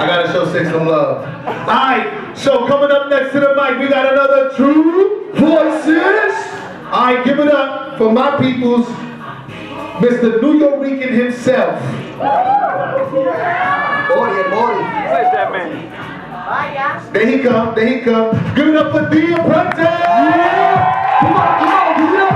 I gotta show Six some love. Alright, so coming up next to the mic, we got another True Voices. Alright, give it up for my people's Mr. New Yorican himself. Morty. Where's that man? There he come. Give it up for the Apprentice. Yeah. Come on, give it up.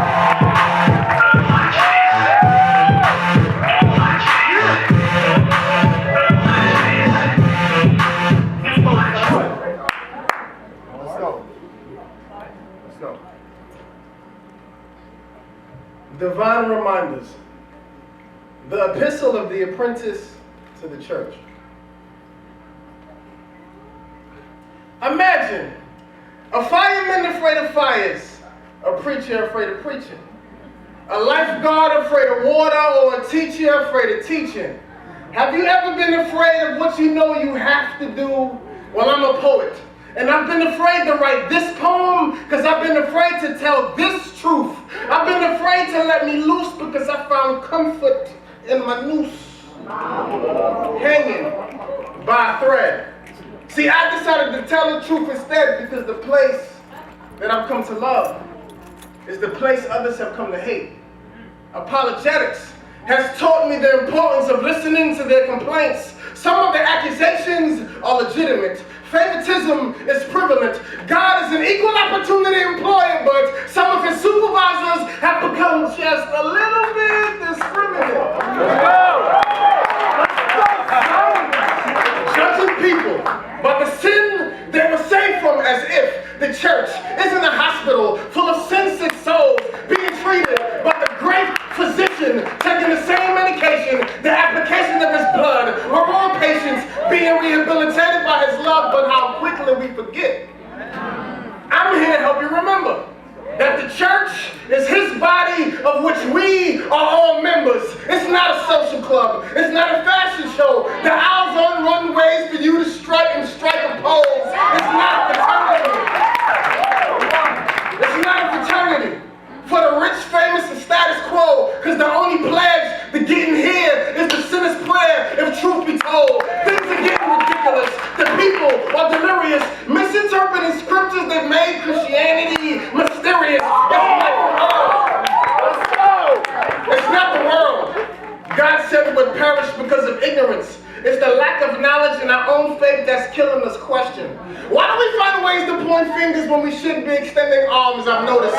Let's go. Divine reminders. The epistle of the apprentice to the church. Imagine a fireman afraid of fires, a preacher afraid of preaching, a lifeguard afraid of water, or a teacher afraid of teaching. Have you ever been afraid of what you know you have to do? Well, I'm a poet, and I've been afraid to write this poem because I've been afraid to tell this truth. I've been afraid to let me loose because I found comfort in my noose, hanging by a thread. See, I decided to tell the truth instead because the place that I've come to love is the place others have come to hate. Apologetics has taught me the importance of listening to their complaints. Some of their accusations are legitimate. Favoritism is prevalent. God is an equal opportunity employer, but some of his supervisors have become just a little bit discriminate. Judging people by the sin they were saved from, as if the church isn't a hospital full of sin-sick souls being treated by the great physician taking the same medication, the application of his blood, or all patients being rehabilitated by his love, but how quickly we forget. I'm here to help you remember that the church is his body of which we are all members. It's not a social club. It's not a fashion show. The aisles on runways for you to strike a pose. It's not a fraternity. It's not a fraternity for the rich, famous, and status quo, because the only pledge to getting here is the sinner's prayer, if truth be told. Things are getting ridiculous. The people are delirious, misinterpreting scriptures that made Christianity mysterious. It's not the world. God said it would perish because of ignorance. It's the lack of knowledge in our own faith that's killing us. Question: why do we find ways to point fingers when we should be extending arms? I've noticed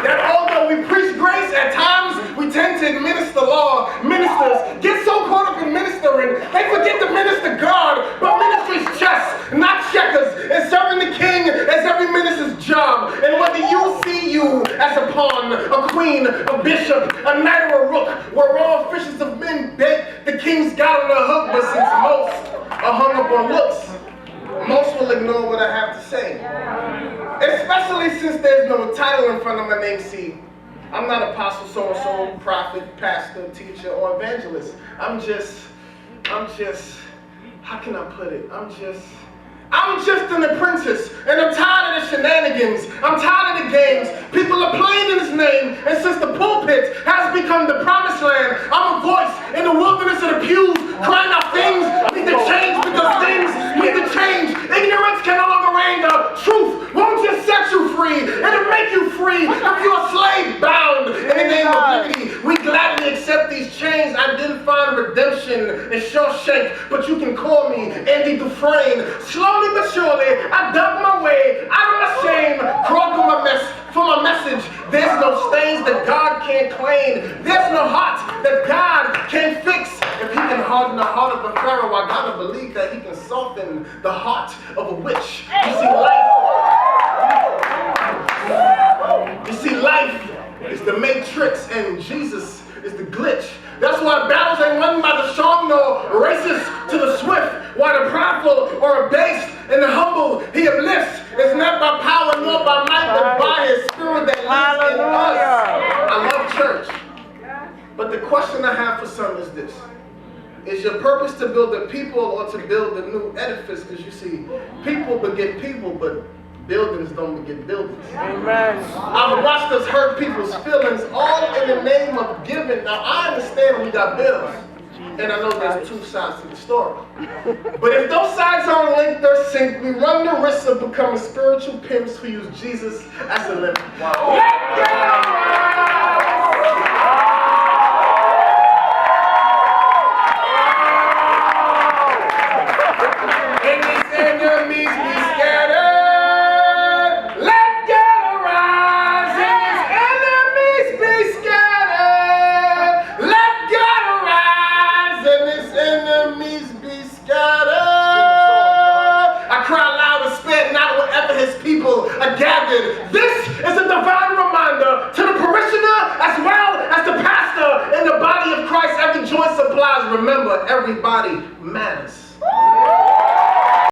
that although we preach grace, at times we tend to administer law. Ministers get so caught up in ministering, they forget to minister God. But ministry's chess, not checkers, and serving the king is every minister's job. And whether you see you as a pawn, a queen, a bishop, a knight, or a rook, we're all fishes of men bait the king's got on the hook. But since most are hung up on looks, most will ignore what I have to say. Especially since there's no title in front of my name. See, I'm not apostle so-and-so, prophet, pastor, teacher, or evangelist. I'm just, how can I put it? I'm just an apprentice, and I'm tired of the shenanigans. I'm tired of the games. People are playing in his name, and since the pulpit has become the promised land, I'm a voice in the wilderness of the pews, crying out things need to change because things need to change. Ignorance can no longer reign. The truth won't just set you free, it'll make you free if you're a slave bound. In the name of liberty, we gladly accept these chains. I didn't find redemption in Shawshank, but you can call me Andy Dufresne. Slowly but surely, I dug my way out of my shame, crawled through my mess for my message. There's no stains that God can't clean. There's no heart that God can't fix. If he can harden the heart of a pharaoh, I gotta believe that he can soften the heart of a witch. You see, life is the matrix and Jesus is the glitch. That's why battles ain't won by the strong nor races to the swift. Why the prideful or abased and the humble he uplifts. It's not by power nor by might, but by his spirit that lives in us. I love church. But the question I have for some is this: is your purpose to build a people or to build a new edifice? Because you see, people beget people, but buildings don't beget buildings. Amen. I've watched us hurt people's feelings all in the name of giving. Now I understand we got bills, And I know there's two sides to the story. But if those sides aren't linked or synced, we run the risk of becoming spiritual pimps who use Jesus as a limit. Wow.